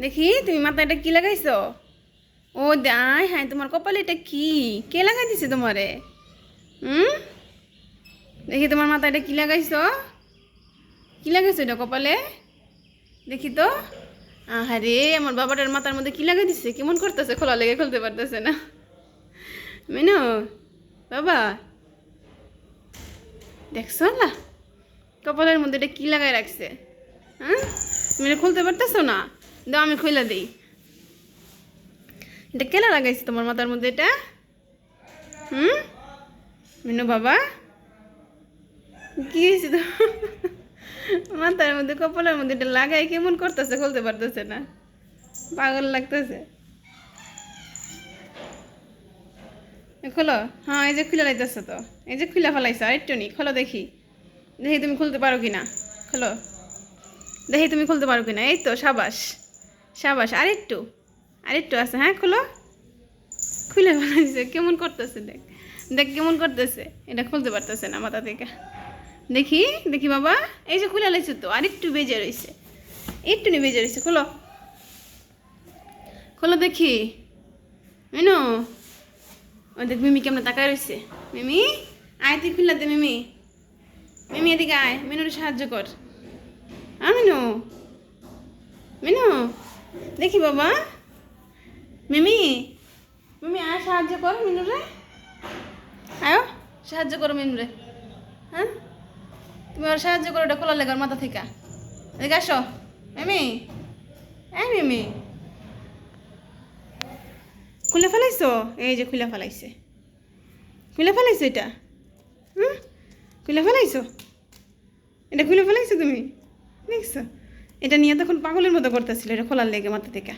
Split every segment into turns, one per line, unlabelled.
দেখি তুমি মাথায় এটা কি লাগাইছো? ও দাই হ্যাঁ, তোমার কপালে এটা কি? কে লাগাই দিছে তোমারে? হুম, দেখি তোমার মাথায় এটা কি লাগাইছো? কি লাগাইছো এটা কপালে? দেখি তো। আহারে, আমার বাবাটার মাথার মধ্যে কি লাগাই দিছে? কেমন করতেছে, খোলা লেগে খুলতে পারতেছে না। মিনু, বাবা, দেখছো না কপালের মধ্যে এটা কি লাগাই রাখছে? হ্যাঁ, তুমি এটা খুলতে পারতেছো না? দাও আমি খুলে দিই। এটা কেন লাগাইছে তোমার মাথার মধ্যে এটা? হুম, মিনু বাবা, কি হয়েছে তো? মাথার মধ্যে কপালের মধ্যে এটা লাগাই কেমন করতেছে, খুলতে পারতেছে না, পাগল লাগতেছে। খোলো। হ্যাঁ, এই যে খুলে লাইতেছে তো, এই যে খুলে ফেলাইছো, আরেকটু নি খোলো দেখি। দেখি তুমি খুলতে পারো কিনা। খোলো, দেখি তুমি খুলতে পারো কিনা। এই তো, সাবাস সাবাস, আরেকটু আরেকটু আছে। হ্যাঁ, খোলো। খুলে ফেলাইছে, কেমন করতেছে দেখ, দেখ কেমন করতেছে। এটা খুলতে পারতেছে না মাথা থেকে। দেখি দেখি বাবা, এই যে খুলে লাইছে তো, আরেকটু বেজে রয়েছে, একটু নি বেজে রয়েছে। খোলো, খোলো দেখি। মিনু, ও দেখ মিমি কেমন তাকায় রয়েছে। মিমি, আয় তুই খুললা দে। মিমি, মিমি এদিকে আয়, মিনুর সাহায্য কর। মিনু, মিনু, দেখি বাবা। মিমি, মিমি আয় সাহায্য কর মিনুরে। আয়ো, সাহায্য করো মিনুরে। হ্যাঁ, তুমি ওর সাহায্য করো, এটা খোলা লেগার মাথা থেকে। এদিকে আসো মিমি। মিমি, খুলে ফেলাইছো? এই যে খুলে ফেলাইছে, খুলে ফেলাইছো এটা। হুম, খুলে ফেলাইছো, এটা খুলে ফেলাইছো তুমি। দেখছো, এটা নিয়ে তখন পাগলের মতো করতেছিল, এটা খোলার লেগে মাথা থেকে।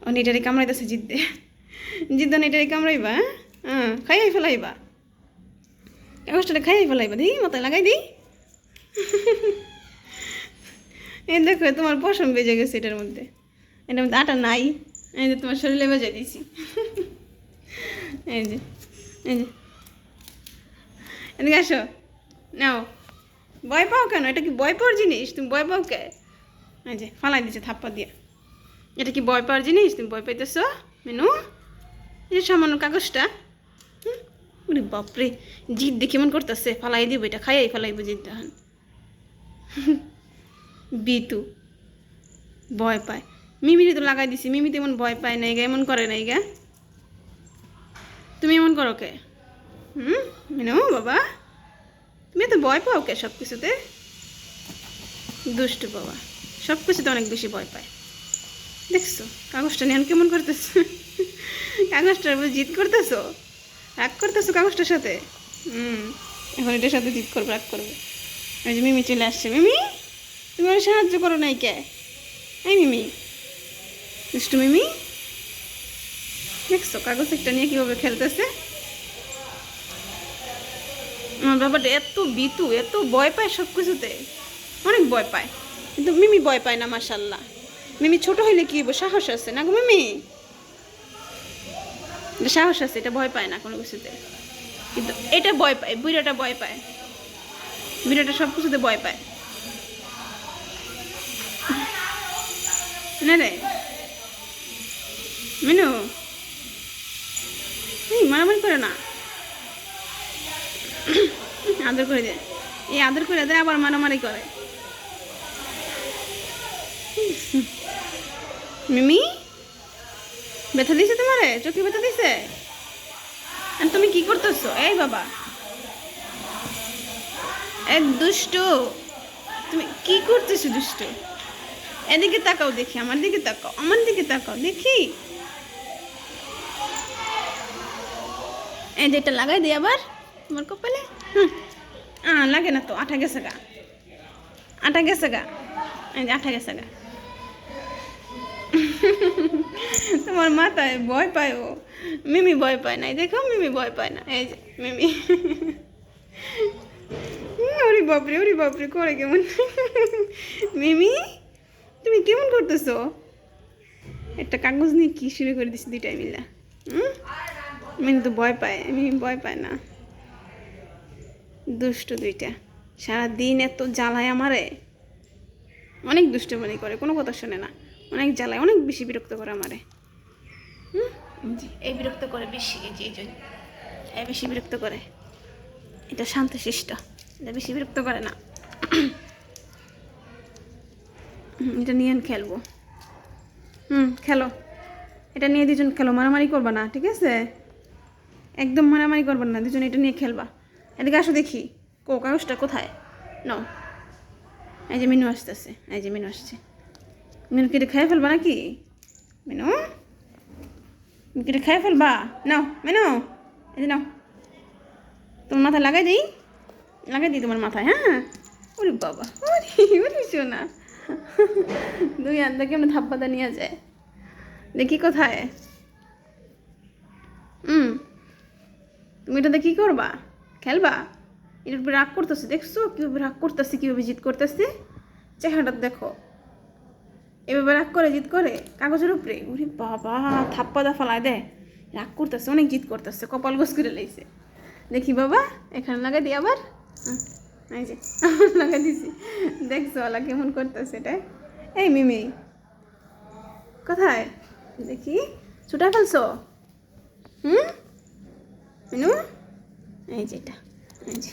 ও এটারে কামড়াইতেছে জিদ্দে, জিদ্দান এটারে কামড়াইবা। হ্যাঁ, খাইয়াই ফেলাইবা, কাগজটা খাইয়াই ফেলাইবা। দিই মাথায় লাগাই দিই। এই দেখো, তোমার পশম বেজে গেছে এটার মধ্যে, এটার মধ্যে আটা নাই। এই যে তোমার শরীরে বেজে দিয়েছি। এই যে, এই যে, এদিকে আসো, নাও। ভয় পাও কেন? এটা কি ভয় পাওয়ার জিনিস? তুমি ভয় পাও কে? এই যে ফালাই দিচ্ছে থাপ্পা দিয়ে। এটা কি ভয় পাওয়ার জিনিস? তুমি ভয় পাইতেছ মিনু? এই যে সামান্য কাগজটা। ওরে বাপরে, জিদ দেখে মন করতেছে ফালাই দিব, এটা খাইয়াই ফালাইব জিদটা। বিতু ভয় পায়। মিমিরে তো লাগাই দিছি, মিমি তো এমন ভয় পায় নাই গা, এমন করে নাই গা। তুমি এমন করো কে? মিনু বাবা, তুমি তো ভয় পাও কে সব কিছুতে? দুষ্টু বাবা, সব কিছুতে অনেক বেশি ভয় পায়। দেখছো কাগজটা নিয়ে কেমন করতেছো? কাগজটার উপর জিদ করতেছো, রাগ করতেছো কাগজটার সাথে। এখন এটার সাথে জিদ করবে, রাগ করবে। ওই যে মিমি চলে আসছে। মিমি, তুমি ওর সাহায্য করো নাই কে? এই মিমি, দুষ্টু মিমি, দেখছো কাগজ একটা নিয়ে কীভাবে খেলতেছে। আমার বাবাটা এত বিতু, এত ভয় পায় সব কিছুতে, অনেক ভয় পায়। কিন্তু মিমি ভয় পায় না, মাশাল্লাহ। মিমি ছোট হইলে কি হইব, সাহস আছে না গো মিমি, সাহস আছে, এটা ভয় পায় না কোনো কিছুতে। কিন্তু এটা ভয় পায়, বুড়াটা ভয় পায়, বুড়াটা সব কিছুতে ভয় পায় না রে মিনু। মারামারি করে না, আদর করে দে। এই আদর করে দেয় আবার মারামারি করে। মিমি, ব্যথা দিছে তোমারে? চোখে ব্যথা দিছে? আর তুমি কি করতেছো? এই বাবা, এক দুষ্টু, তুমি কি করতেছো দুষ্টু? এদিকে তাকাও দেখি, আমার দিকে তাকাও, আমার দিকে তাকাও দেখি। এই যে এটা লাগাই দিই আবার তোমার কপালে। লাগে না তো, আঠা গেছে গা, আঠা গেছে গা, এই যে আঠা গেছে গা। তোমার মাথায় ভয় পায় ও। মিমি ভয় পায় না, দেখো মিমি ভয় পায় না। এই যে মিমি, ওরে বাপরে, ওরে বাপরে করে কেমন। মিমি, তুমি কেমন করতেছো? একটা কাগজ নিয়ে কি শুরু করে দিছি দুইটাই মিলা। মিমি তো ভয় পায়, মিমি ভয় পায় না। দুষ্টু দুইটা, সারাদিন এত জ্বালায় আমারে। অনেক দুষ্টুমি করে, কোনো কথা শোনে না, অনেক জ্বালায়, অনেক বেশি বিরক্ত করে আমারে। এই বিরক্ত করে বেশি, এই যে এই জন্য এই বেশি বিরক্ত করে। এটা শান্তশিষ্ট, এটা বেশি বিরক্ত করে না। এটা নিয়ে খেলবো। খেলো, এটা নিয়ে দুজন খেলো, মারামারি করবা না, ঠিক আছে? একদম মারামারি করবা না, দুজন এটা নিয়ে খেলবা। এদিকে আসো দেখি, কাগজটা কোথায়? নাও, এই যে মিনু আসতেছে, এই যে মিনু আসছে। মিনু কেটে খেয়ে ফেলবা নাকি? মিনু কেটে খেয়ে ফেলবা? নাও মিনু, এই যে নাও, তোমার মাথায় লাগাই দিই, তোমার মাথায়। হ্যাঁ, ওরে বাবা, ওরে শোনা, দুই আন্দা কেমন ধাপ্পাতা নিয়ে যায়, দেখি কোথায়। তুমি এটাতে কী করবা? খেলবা? এটার উপরে রাগ করতেছে, দেখছো কীভাবে রাগ করতেছে, কীভাবে জিদ করতেছে, চেহারাটা দেখো, এভাবে রাগ করে জিদ করে কাগজের উপরে। ওরে বাবা, থাপ্পাদা ফালায় দেয়, রাগ করতেছে, অনেক জিদ করতেছে, কপাল গোস করে লাইছে। দেখি বাবা, এখানে লাগাই দিই আবার, এই যে লাগাই দিছি, দেখছো ওলা কেমন করতেছে এটা। এই মিমি কোথায় দেখি, ছুটা ফেলছো? মিনু, এই যে এটা, এই যে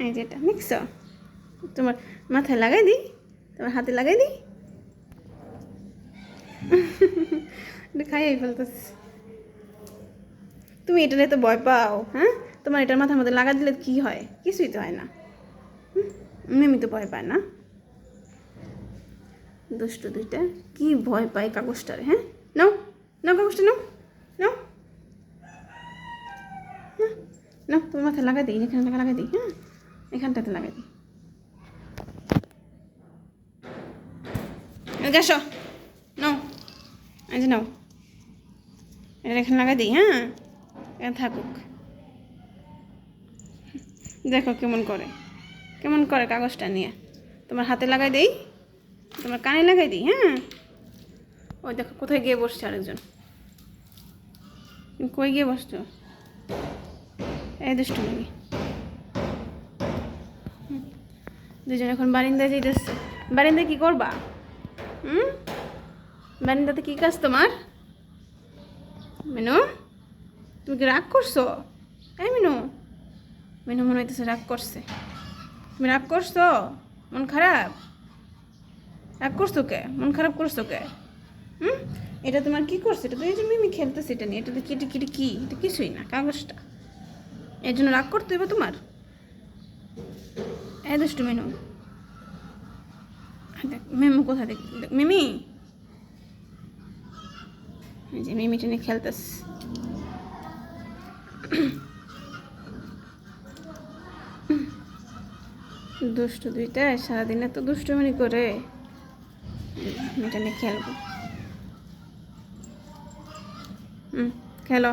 এই যে এটা দেখছো, তোমার মাথায় লাগাই দিই, তোমার হাতে লাগাই দিই, এটা খাইয়াই ফেলতেছে। তুমি এটারে তো ভয় পাও, হ্যাঁ? তোমার এটার মাথার মধ্যে লাগা দিলে কি হয়? কিছুই তো হয় না। মিমি তো ভয় পায় না, দুষ্টু দুইটা কি ভয় পায় কাগজটারে। হ্যাঁ, নাও নাও কাগজটা, নাও নাও নাও, তোমার মাথায় লাগাই দিই, এখানে লাগাই দিই, হ্যাঁ, এখানটাতে লাগাই দিই। আসো, নাও, এই যে নাও, এটা এখানে লাগাই দিই, হ্যাঁ, এখানে থাকুক। দেখো কেমন করে কাগজটা নিয়ে, তোমার হাতে লাগাই দিই, তোমার কানে লাগাই দিই, হ্যাঁ। ওই দেখো কোথায় গিয়ে বসছে আরেকজন, কই গিয়ে বসছো? এই দুষ্টু নাকি, দুজন এখন বারিন্দায় যাইতেছে। বারিন্দায় কি করবা? বারিন্দাতে কি কাজ তোমার? মিনু, তুমি কি রাগ করছো? এই মিনু, মিনু মনে হইতেছে রাগ করছে। তুমি রাগ করছো? মন খারাপ? রাগ করছো কে? মন খারাপ করছো কে? এটা তোমার কি করছে? এটা তো এই যে মিমি খেলতেছে এটা নিয়ে, এটা কেটে কেটে কি, এটা কিছুই না, কাগজটা। এর জন্য রাগ করতে হবে তোমার? এই দুষ্টু মিনু, দেখ মিমু কোথায়, দেখ মিমি, এই যে মিমিটা নিয়ে খেলতেছে। দুষ্টু দুইটা সারাদিন এত দুষ্টুমি করে, এটা নিয়ে খেলবো। খেলো,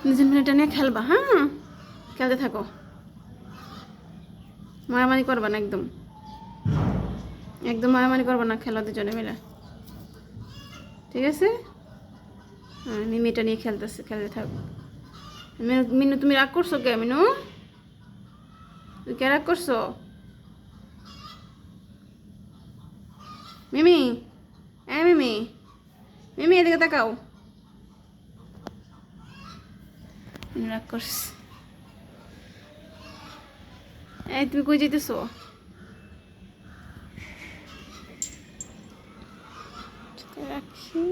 দুজন মিলে এটা নিয়ে খেলবা, হ্যাঁ, খেলতে থাকো, মারামারি করবা না, একদম একদম মারামারি করবা না, খেলো দুজনে মিলে, ঠিক আছে? হ্যাঁ, মিমি এটা নিয়ে খেলতে থাকো। মিনু, তুমি রাগ করছো কে? মিনু, তুমি কে রাগ করছো? মিমি, মিমি, মিমি এদিকে তাকাও, রাগ করছে। এই তুমি কই যেতেছো? রাখি।